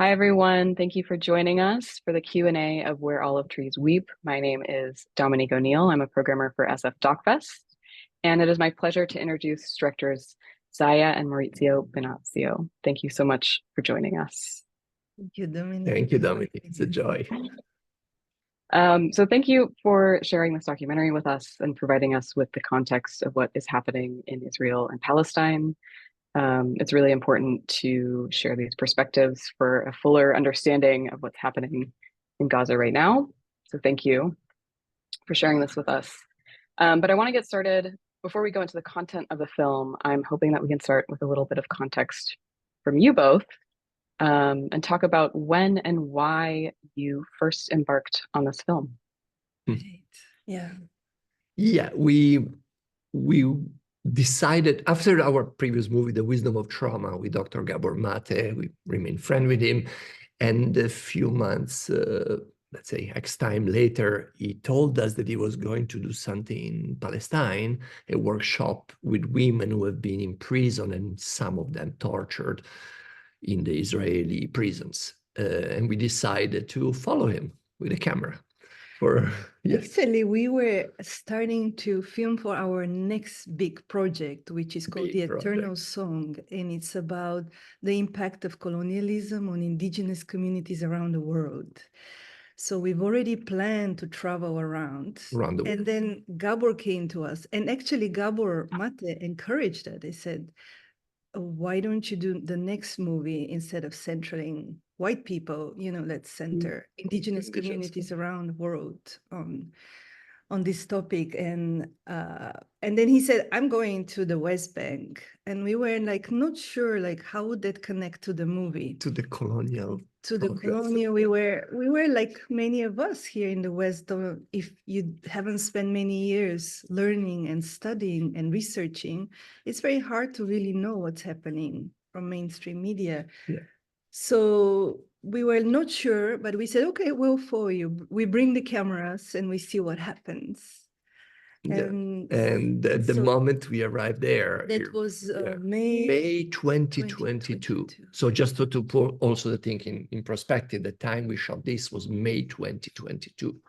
Hi, everyone. Thank you for joining us for the Q&A of Where Olive Trees Weep. My name is Dominique O'Neill. I'm a programmer for SF DocFest, and it is my pleasure to introduce directors Zaya and Maurizio Benazio. Thank you so much for joining us. Thank you, Dominic. Thank you, Dominic. It's a joy. So thank you for sharing this documentary with us and providing us with the context of what is happening in Israel and Palestine. It's really important to share these perspectives for a fuller understanding of what's happening in Gaza right now. So thank you for sharing this with us. But I want to get started. Before we go into the content of the film, I'm hoping that we can start with a little bit of context from you both, and talk about when and why you first embarked on this film. Right. Yeah. Yeah, we decided after our previous movie, The Wisdom of Trauma, with Dr. Gabor Mate, we remained friends with him. And a few months, let's say X time later, he told us that he was going to do something in Palestine, a workshop with women who have been in prison and some of them tortured in the Israeli prisons. And we decided to follow him with a camera. Yes. Actually, we were starting to film for our next big project, which is called The Eternal Song. And it's about the impact of colonialism on indigenous communities around the world. So we've already planned to travel around the world. And then Gabor came to us. And actually, Gabor Mate encouraged that. They said, why don't you do the next movie instead of centering white people? Let's center indigenous communities around the world on this topic. And then he said, I'm going to the West Bank. And we were not sure how would that connect to the movie, to the colonial. We were like many of us here in the West. If you haven't spent many years learning and studying and researching, it's very hard to really know what's happening from mainstream media. Yeah. So we were not sure, but we said, okay, we'll follow you. We bring the cameras and we see what happens. And at the moment we arrived there, that was May 2022. So just to put also the thing in perspective, the time we shot this was May 2022.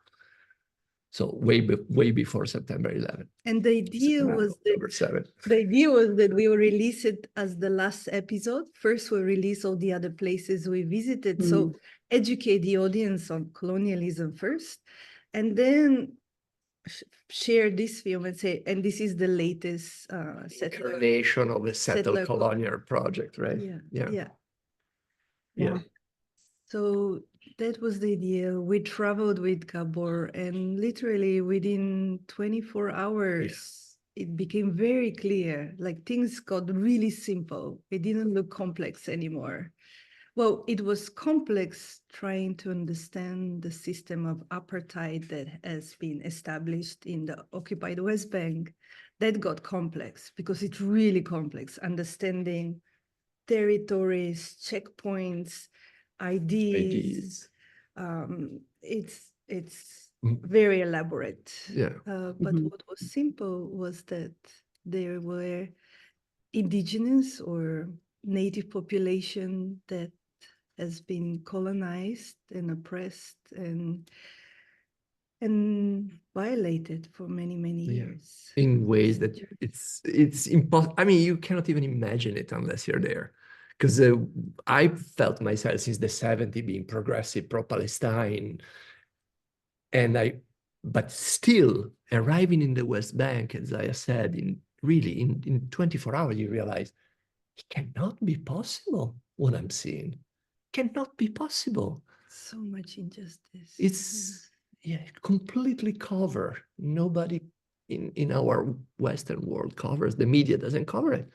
So way before September 11. And the idea was that we will release it as the last episode. First, we'll release all the other places we visited. So educate the audience on colonialism first, and then share this film and say, and this is the latest incarnation of a settler colonial project, right? Yeah. So that was the idea. We traveled with Gabor, and literally within 24 hours, it became very clear. Things got really simple. It didn't look complex anymore. Well, it was complex trying to understand the system of apartheid that has been established in the occupied West Bank. That got complex because it's really complex, understanding territories, checkpoints, IDs. It's very elaborate. But what was simple was that there were indigenous or native population that has been colonized and oppressed and violated for many years in ways that it's impossible. I mean, you cannot even imagine it unless you're there, because I felt myself since the 70s being progressive, pro-Palestine, but still arriving in the West Bank, as I said, in 24 hours you realize it cannot be possible. What I'm seeing cannot be possible. So much injustice. It's completely covered. Nobody in our Western world covers. The media doesn't cover it.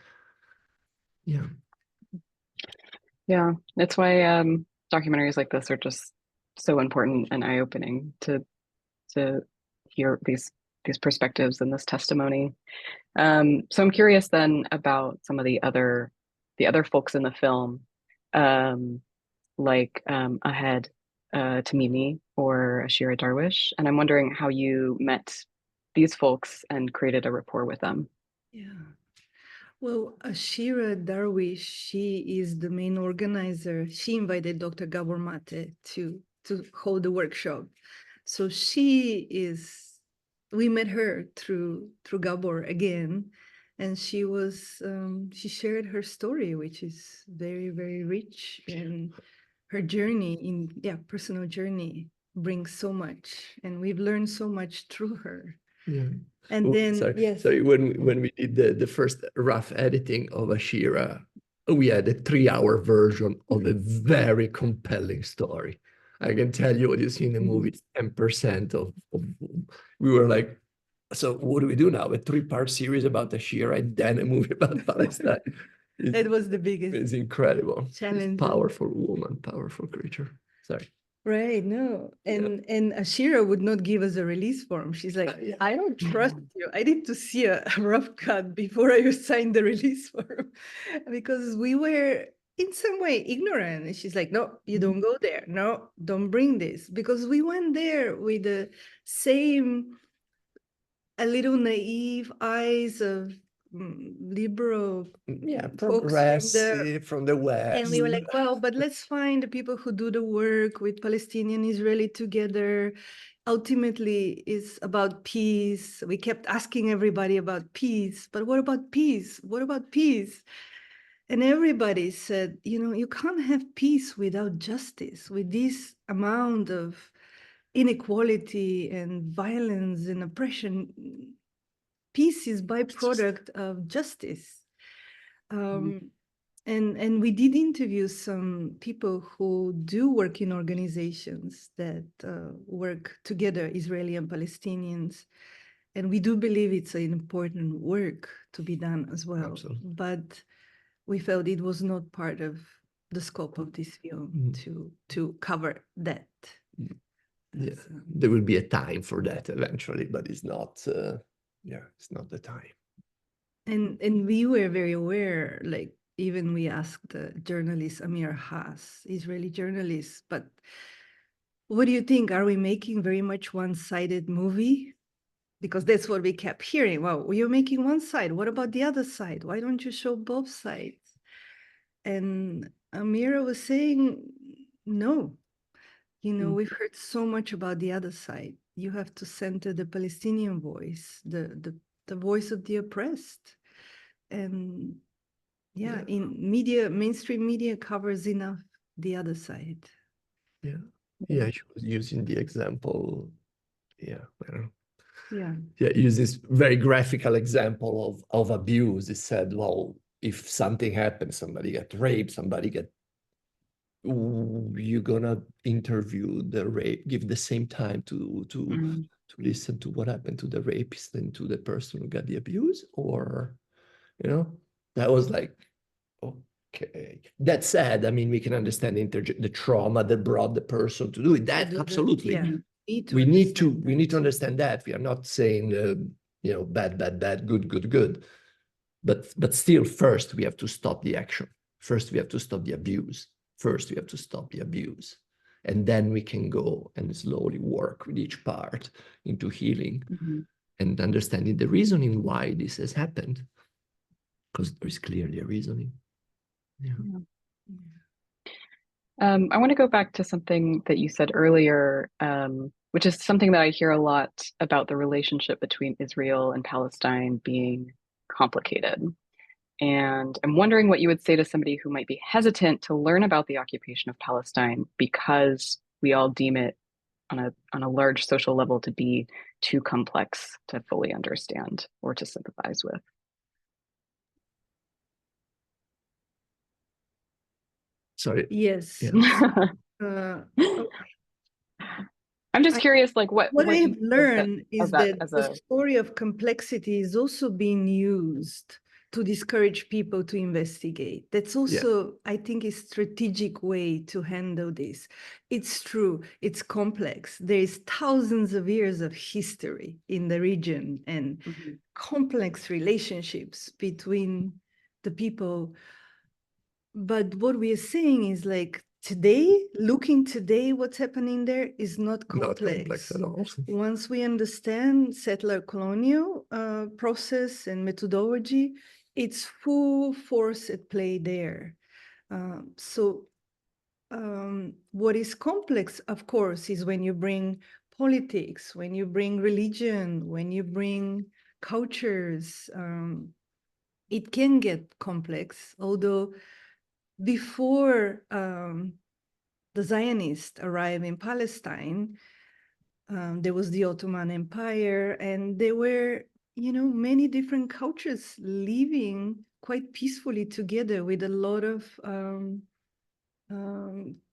Yeah, that's why documentaries like this are just so important and eye-opening to hear these perspectives and this testimony. So I'm curious then about some of the other folks in the film, like Ahed Tamimi or Ashira Darwish, and I'm wondering how you met these folks and created a rapport with them. Yeah. Well, Ashira Darwish, she is the main organizer. She invited Dr. Gabor Mate to hold the workshop. So we met her through Gabor again, and she shared her story, which is very, very rich, and her journey personal journey brings so much, and we've learned so much through her. Yeah. And then, yes. Sorry, when we did the first rough editing of Ashira, we had a 3-hour version of a very compelling story. I can tell you what you see in the movie is 10% of we were like, so what do we do now? A 3-part series about Ashira and then a movie about Palestine. It was the biggest. It's incredible. Challenge. Powerful woman, powerful creature. Sorry. Right, no. And Ashira would not give us a release form. She's like, I don't trust you. I need to see a rough cut before I sign the release form. Because we were in some way ignorant. And she's like, no, you don't go there. No, don't bring this. Because we went there with the same, a little naive eyes of liberal, progressive from the West. and we were like, well, but let's find the people who do the work with Palestinian Israeli together. Ultimately, it's about peace. We kept asking everybody about peace, but what about peace? What about peace? And everybody said, you can't have peace without justice. With this amount of inequality and violence and oppression, peace is byproduct of justice. And we did interview some people who do work in organizations that work together, Israeli and Palestinians. And we do believe it's an important work to be done as well. Absolutely. But we felt it was not part of the scope of this film to cover that. Yeah, there will be a time for that eventually, but it's not, it's not the time. And we were very aware, like, even we asked the journalist Amir Haas, Israeli journalist, but what do you think? Are we making very much one-sided movie? Because that's what we kept hearing. Well, you're making one side. What about the other side? Why don't you show both sides? And Amira was saying, no, we've heard so much about the other side. You have to center the Palestinian voice, the voice of the oppressed. And in media, mainstream media covers enough the other side. Yeah, she was using the example, I don't know. Yeah, use this very graphical example of abuse. It said, well, if something happens, somebody get raped, you're gonna interview the rape, give the same time to listen to what happened to the rapist and to the person who got the abuse, or that was like, okay. That said, I mean, we can understand the trauma that brought the person to do it. That absolutely. We need to understand that. We are not saying bad, good. But still, first we have to stop the action. First we have to stop the abuse. First we have to stop the abuse. And then we can go and slowly work with each part into healing and understanding the reasoning why this has happened. Because there is clearly a reasoning. I want to go back to something that you said earlier, which is something that I hear a lot about the relationship between Israel and Palestine being complicated. And I'm wondering what you would say to somebody who might be hesitant to learn about the occupation of Palestine because we all deem it on a large social level to be too complex to fully understand or to sympathize with. Sorry. Yes. I'm just curious, like what I've learned is that the story of complexity is also being used to discourage people to investigate. That's also, I think, a strategic way to handle this. It's true, it's complex. There's thousands of years of history in the region and complex relationships between the people. But what we are saying is like looking today, what's happening there is not complex. Not complex at all. Once we understand settler colonial process and methodology, it's full force at play there. What is complex, of course, is when you bring politics, when you bring religion, when you bring cultures. It can get complex, although before the Zionists arrived in Palestine, there was the Ottoman Empire, and there were, many different cultures living quite peacefully together with a lot of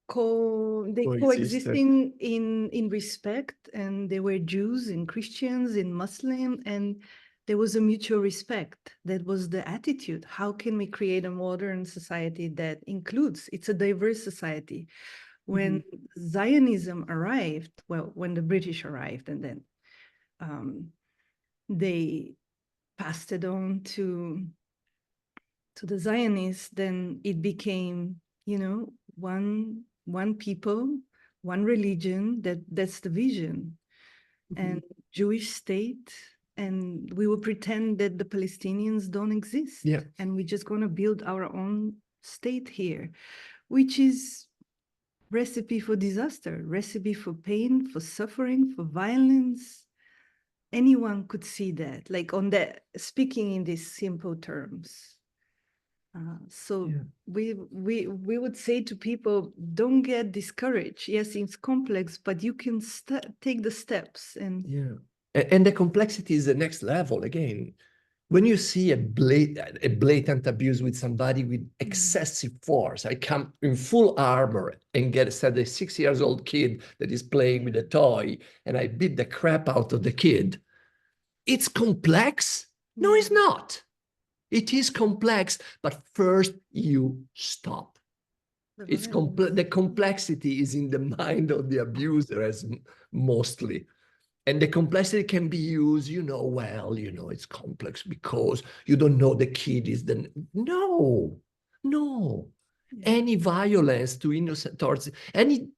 coexisting in respect, and there were Jews and Christians and Muslim, and there was a mutual respect. That was the attitude. How can we create a modern society that includes? It's a diverse society. When Zionism arrived, well, when the British arrived, and then they passed it on to the Zionists, then it became, one people, one religion. That's the vision, and Jewish state. And we will pretend that the Palestinians don't exist. Yeah. And we're just going to build our own state here, which is recipe for disaster, recipe for pain, for suffering, for violence. Anyone could see that, like on that, speaking in these simple terms. We would say to people, don't get discouraged. Yes, it's complex, but you can take the steps. And the complexity is the next level again. When you see a blatant abuse with somebody with excessive force, I come in full armor and get a 6-year-old kid that is playing with a toy, and I beat the crap out of the kid. It's complex? No, it's not. It is complex, but first you stop. The complexity is in the mind of the abuser as mostly. And the complexity can be used, it's complex because you don't know the kid is the... No. Any violence to innocent, towards any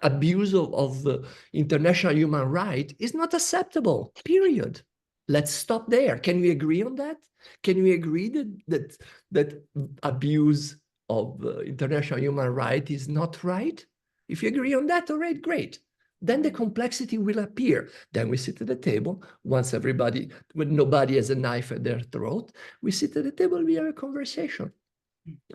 abuse of international human rights is not acceptable, period. Let's stop there. Can we agree on that? Can we agree that abuse of international human rights is not right? If you agree on that, all right, great. Then the complexity will appear. Then we sit at the table, when nobody has a knife at their throat, we sit at the table, we have a conversation.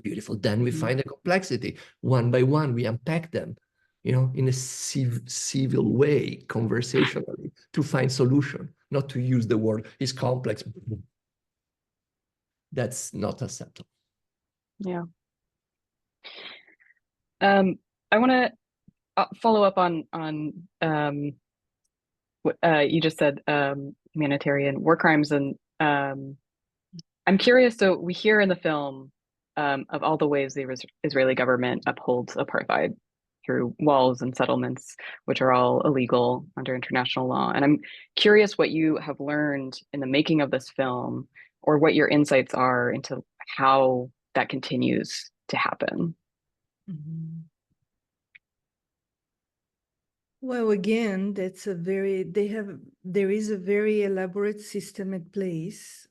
Beautiful. Then we find the complexity. One by one, we unpack them, in a civil way, conversationally, to find solution, not to use the word, it's complex. That's not acceptable. Yeah. I want to follow up on what you just said, humanitarian war crimes, and I'm curious. So we hear in the film of all the ways the Israeli government upholds apartheid through walls and settlements, which are all illegal under international law. And I'm curious what you have learned in the making of this film, or what your insights are into how that continues to happen. Well, again, there is a very elaborate system at place.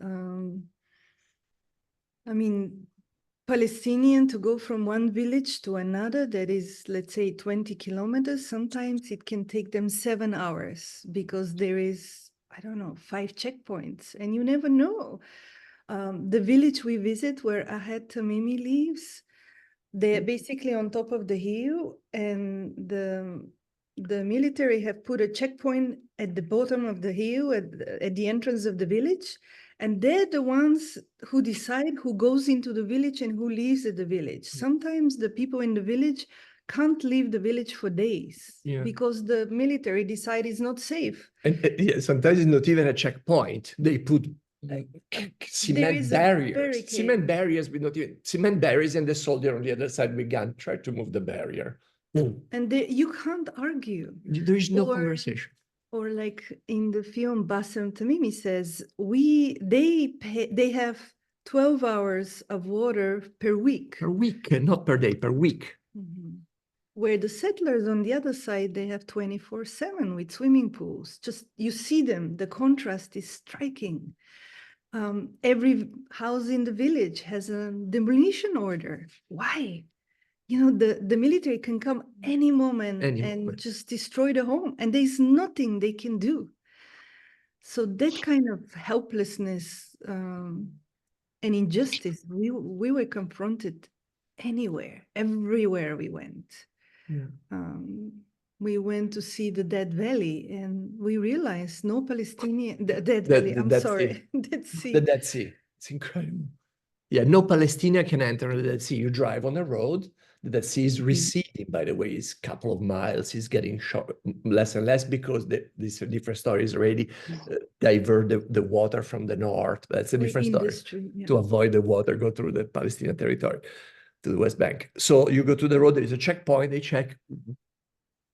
Palestinian to go from one village to another that is, let's say, 20 kilometers, sometimes it can take them 7 hours because there is, 5 checkpoints, and you never know. The village we visit where Ahed Tamimi lives, they're basically on top of the hill, and the military have put a checkpoint at the bottom of the hill at the entrance of the village. And they're the ones who decide who goes into the village and who leaves at the village. Sometimes the people in the village can't leave the village for days because the military decide it's not safe. And sometimes it's not even a checkpoint. They put cement barriers, but not even cement barriers, and the soldier on the other side with gun try to move the barrier. And you can't argue. There is no conversation. Or like in the film, Bassem Tamimi says, they have 12 hours of water per week. Per week, not per day, per week. Where the settlers on the other side, they have 24/7 with swimming pools. Just, you see them, the contrast is striking. Every house in the village has a demolition order. Why? You know, the military can come any moment Any and moment. just destroy the home, and there's nothing they can do. So that kind of helplessness and injustice, we were confronted everywhere we went. Yeah. We went to see the Dead Valley, and we realized no Palestinian, the Dead The- Valley, the I'm Dead sorry, Sea. Dead Sea. The Dead Sea. It's incredible. Yeah, no Palestinian can enter the Dead Sea. You drive on the road. The Dead Sea is receding, by the way. It's a couple of miles. It's getting short, less and less because these are different stories already divert the water from the north. That's a Or different story. industry, yeah. To avoid the water go through the Palestinian territory to the West Bank. So you go to the road, there is a checkpoint, they check.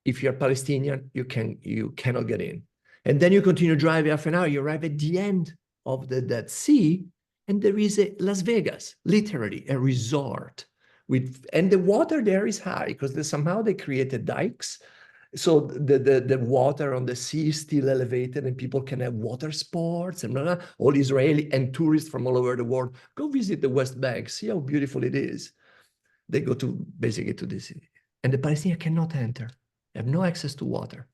If you're Palestinian, you cannot get in. And then you continue driving half an hour, you arrive at the end of the Dead Sea, and there is a Las Vegas, literally a resort. And the water there is high because somehow they created dikes. So the water on the sea is still elevated and people can have water sports and blah, blah. All Israeli and tourists from all over the world go visit the West Bank, see how beautiful it is. They go to basically to this, and the Palestinians cannot enter. They have no access to water.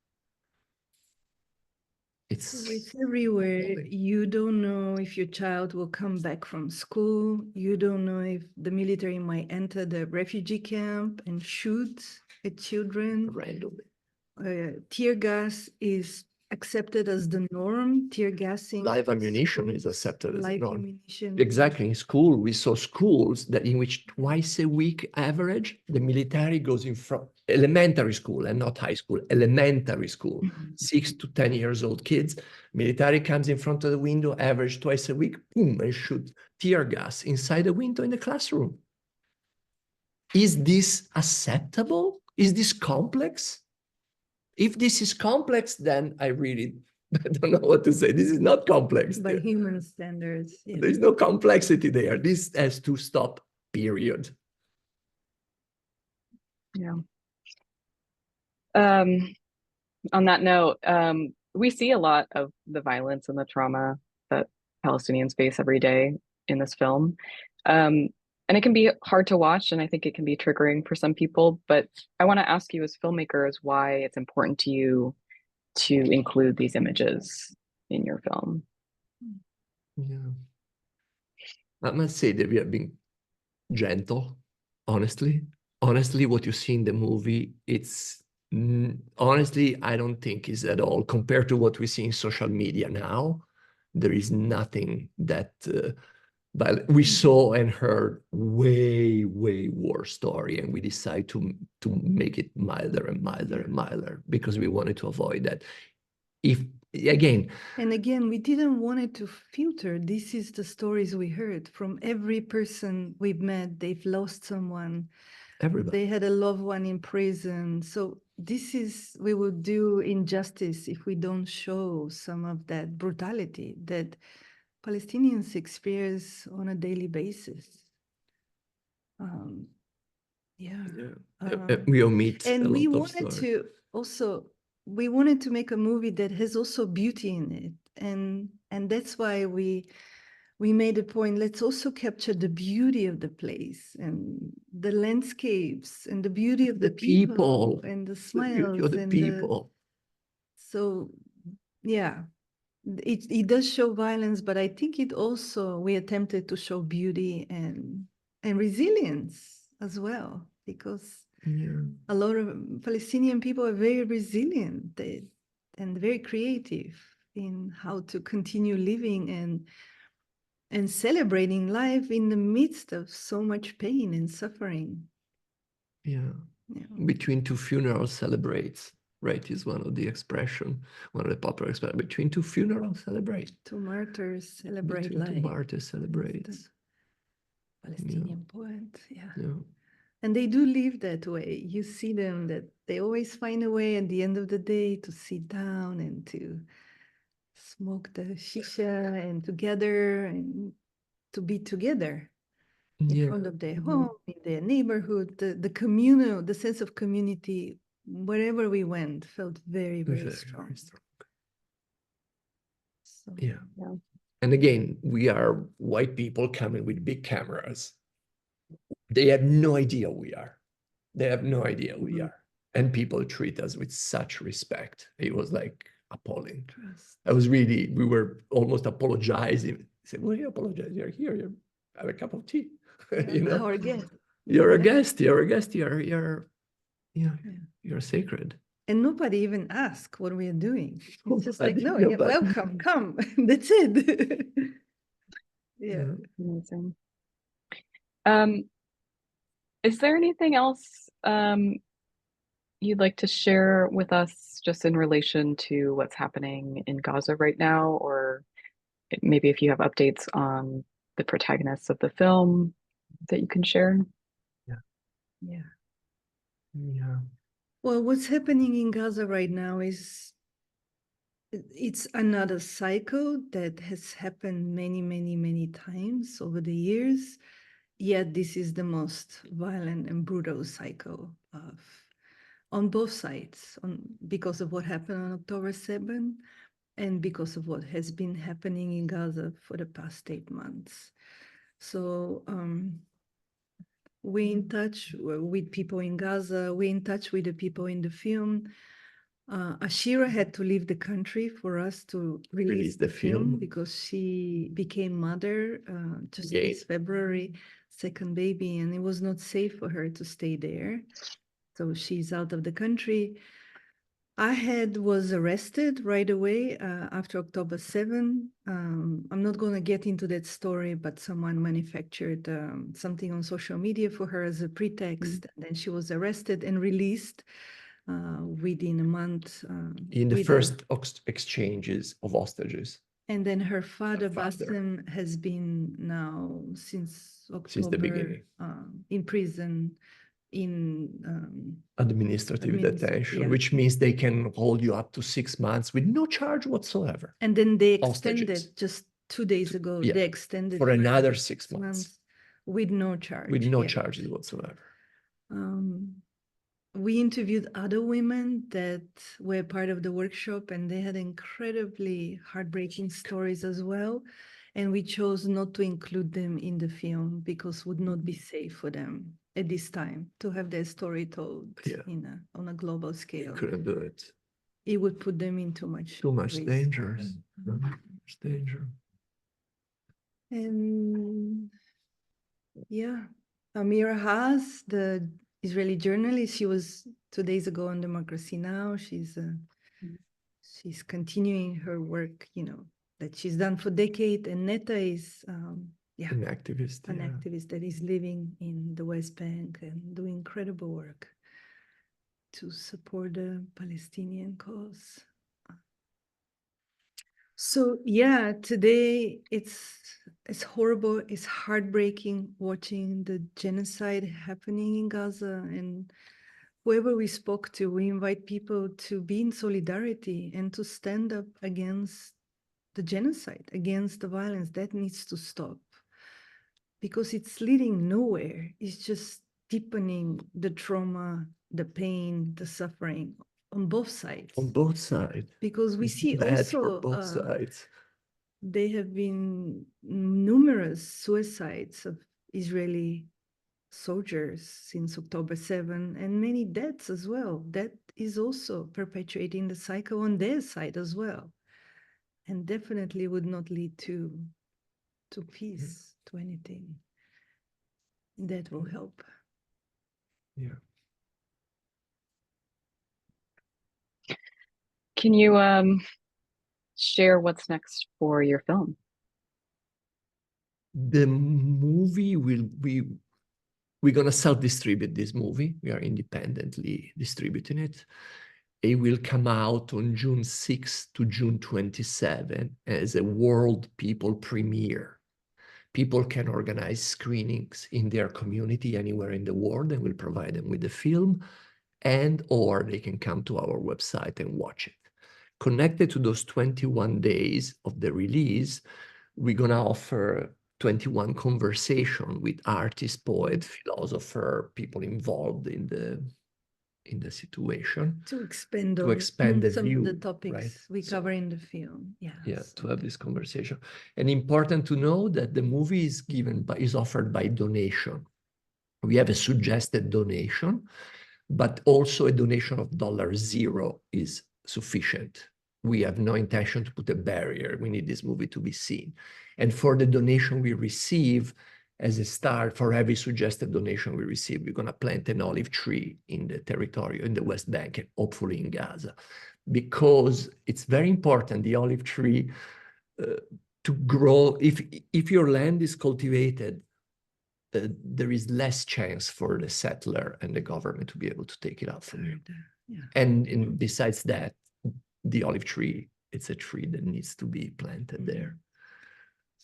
It's everywhere. You don't know if your child will come back from school. You don't know if the military might enter the refugee camp and shoot at children. randomly. Tear gas is accepted as the norm. Tear gassing. Live ammunition is accepted as Live norm. ammunition. Exactly. In school, we saw schools that in which twice a week average, the military goes in front, elementary school and not high school, elementary school, 6 to 10 years old kids, military comes in front of the window, average twice a week, boom, and shoot tear gas inside the window in the classroom. Is this acceptable? Is this complex? If this is complex, then I really don't know what to say. This is not complex. By human standards. Yeah. There's no complexity there. This has to stop, period. Yeah. On that note, we see a lot of the violence and the trauma that Palestinians face every day in this film. And it can be hard to watch, and I think it can be triggering for some people. But I want to ask you as filmmakers why it's important to you to include these images in your film. Yeah. I must say that we have been gentle, honestly. Honestly, what you see in the movie, it's honestly, I don't think is at all compared to what we see in social media now. There is nothing that but we saw and heard way worse story, and we decided to make it milder and milder and milder because we wanted to avoid that. If again, and again, we didn't want it to filter. This is the stories we heard from every person we've met. They've lost someone. everybody. They had a loved one in prison. So this is, we would do injustice if we don't show some of that brutality that Palestinians experience on a daily basis. We omit and a we lot of wanted stories. to also, we wanted to make a movie that has also beauty in it, and that's why we made a point. Let's also capture the beauty of the place and the landscapes and the beauty of the people and the smiles of the and people. So yeah, it does show violence, but I think it also, we attempted to show beauty and resilience as well, because a lot of Palestinian people are very resilient and very creative in how to continue living and celebrating life in the midst of so much pain and suffering. Yeah. Between two funerals celebrates, right? Is one of the expression, one of the popular expressions. Between two funerals celebrate. Two martyrs celebrate Between life. two martyrs celebrate. Palestinian poet, yeah. Yeah. And they do live that way. You see them that they always find a way at the end of the day to sit down and to smoke the shisha and together and to be together in front of their home, in their neighborhood. The communal, the sense of community, wherever we went, felt very strong. So, yeah. And again, we are white people coming with big cameras. They have no idea who we are. They have no idea who we are. And people treat us with such respect. It was like appalling. I was really, we were almost apologizing. I said, "Well, you apologize. You're here. You have a cup of tea." You know, Our guest. you're a Yeah. guest. You're a guest. You're sacred. And nobody even asked what we are doing. It's just like, Nobody- no, yeah, nobody. welcome, come. That's it. Yeah. Amazing. Is there anything else you'd like to share with us just in relation to what's happening in Gaza right now, or maybe if you have updates on the protagonists of the film that you can share? Yeah. Yeah. Well, what's happening in Gaza right now is it's another cycle that has happened many, many, many times over the years. Yet this is the most violent and brutal cycle of on both sides, because of what happened on October 7 and because of what has been happening in Gaza for the past 8 months. So we're in touch with people in Gaza, we're in touch with the people in the film. Ashira had to leave the country for us to release the film because she became mother just this February, second baby, and it was not safe for her to stay there. So she's out of the country. I was arrested right away after October 7. I'm not going to get into that story, but someone manufactured something on social media for her as a pretext. And then she was arrested and released within a month. In the first exchanges of hostages. And then her father, Bassem, has been now since October, since the beginning, in prison in administrative detention, which means they can hold you up to 6 months with no charge whatsoever. And then they extended just 2 days ago. They extended for another 6 months with no charge. With no charges whatsoever. We interviewed other women that were part of the workshop, and they had incredibly heartbreaking stories as well. And we chose not to include them in the film because it would not be safe for them at this time to have their story told on a global scale. You couldn't do it. It would put them in too much danger. Much danger. And Amira Haas, the Israeli journalist, she was 2 days ago on Democracy Now! She's continuing her work, that she's done for decades. And Netta is an activist that is living in the West Bank and doing incredible work to support the Palestinian cause. So today it's horrible, it's heartbreaking watching the genocide happening in Gaza, and whoever we spoke to, we invite people to be in solidarity and to stand up against the genocide, against the violence. That needs to stop because it's leading nowhere. It's just deepening the trauma, the pain, the suffering on both sides. On both sides. Because we see also for both sides. There have been numerous suicides of Israeli soldiers since October 7 and many deaths as well. That is also perpetuating the cycle on their side as well. And definitely would not lead to peace, to anything. That will help. Yeah. Can you share what's next for your film? The movie we're going to self-distribute this movie. We are independently distributing it. It will come out on June 6 to June 27 as a world people premiere. People can organize screenings in their community anywhere in the world, and we'll provide them with the film, or they can come to our website and watch it. Connected to those 21 days of the release, we're going to offer 21 conversations with artists, poets, philosophers, people involved in in the situation, to expand to on expand the some view, of the topics right? we So- cover in the film. Yeah. Yeah, so- to have this conversation. And important to know that the movie is offered by donation. We have a suggested donation, but also a donation of $0 is sufficient. We have no intention to put a barrier. We need this movie to be seen. And for the donation we receive, as a start, for every suggested donation we receive, we're going to plant an olive tree in the territory, in the West Bank, and hopefully in Gaza, because it's very important, the olive tree, to grow. If your land is cultivated, there is less chance for the settler and the government to be able to take it out from you. Yeah. And besides that, the olive tree, it's a tree that needs to be planted there.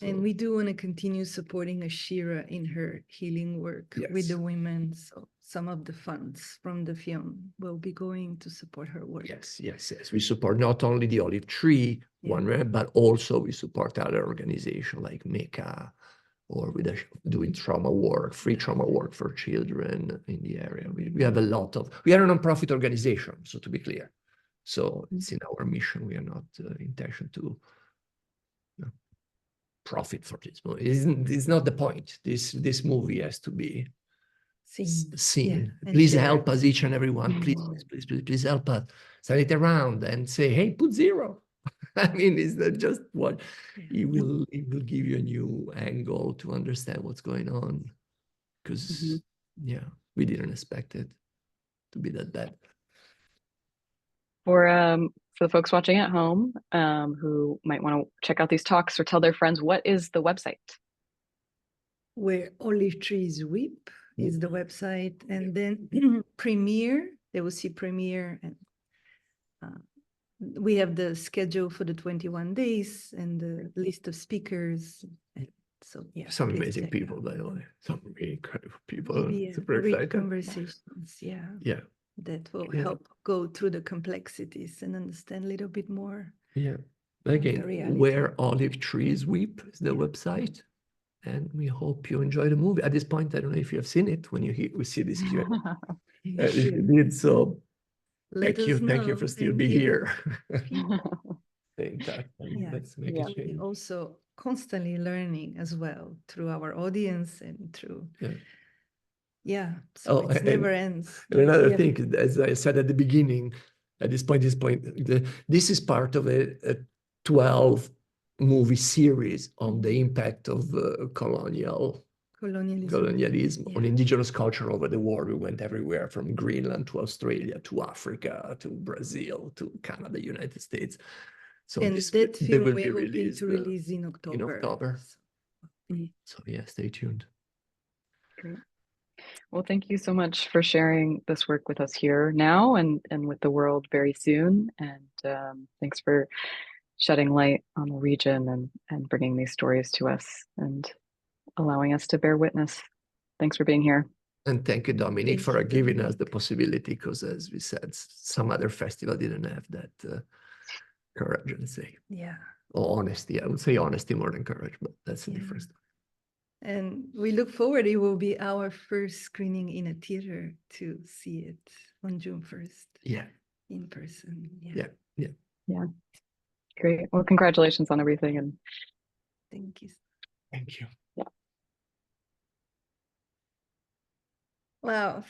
And So- we do want to continue supporting Ashira in her healing work with the Yes. women. So some of the funds from the film will be going to support her work. Yes. We support not only the olive tree, but also we support other organizations like MECA, or with doing trauma work, free trauma work for children in the area. We have a lot of, we are a nonprofit organization, so to be clear. So it's in our mission. We are not intention to profit for this movie. It's not the point. This movie has to be seen. and Please shared. help us, each and everyone. Please help us. Send it around and say, hey, put 0. I mean, it's not just what it will give you a new angle to understand what's going on. Because we didn't expect it to be that bad. For the folks watching at home, who might want to check out these talks or tell their friends, what is the website? Where Olive Trees Weep is the website, and then Premiere, they will see Premiere, and we have the schedule for the 21 days and the list of speakers. And so Some please amazing check people, out. by the way. Some really incredible people. Super Great excited. conversations, that will help go through the complexities and understand a little bit more. Yeah. the Again, reality. Where Olive Trees Weep is the website. And we hope you enjoy the movie. At this point, I don't know if you have seen it when we see this Q&A. If you did, so Let thank you. us Thank you know. for still Thank be you. here. Stay in touch. Yeah. Let's make Yeah. a change. We're also constantly learning as well through our audience and through so it never ends. And another thing, as I said at the beginning, at this point, this is part of a 12 movie series on the impact of colonialism on indigenous culture over the world. We went everywhere from Greenland to Australia to Africa to Brazil to Canada, United States. So and that they film will we're be hoping released to release in October. So stay tuned. Great. Well, thank you so much for sharing this work with us here now and with the world very soon. And thanks for shedding light on the region and bringing these stories to us and allowing us to bear witness. Thanks for being here. And thank you, Dominic, Thank for you, giving us Dominic. the possibility, because as we said, some other festival didn't have that courage, let's say. Or honesty. I would say honesty more than courage, but that's the difference. And we look forward, it will be our first screening in a theater to see it on June 1st. Yeah. In person. Yeah. Great. Well, congratulations on everything. And Thank you. Thank you. Yeah. Wow.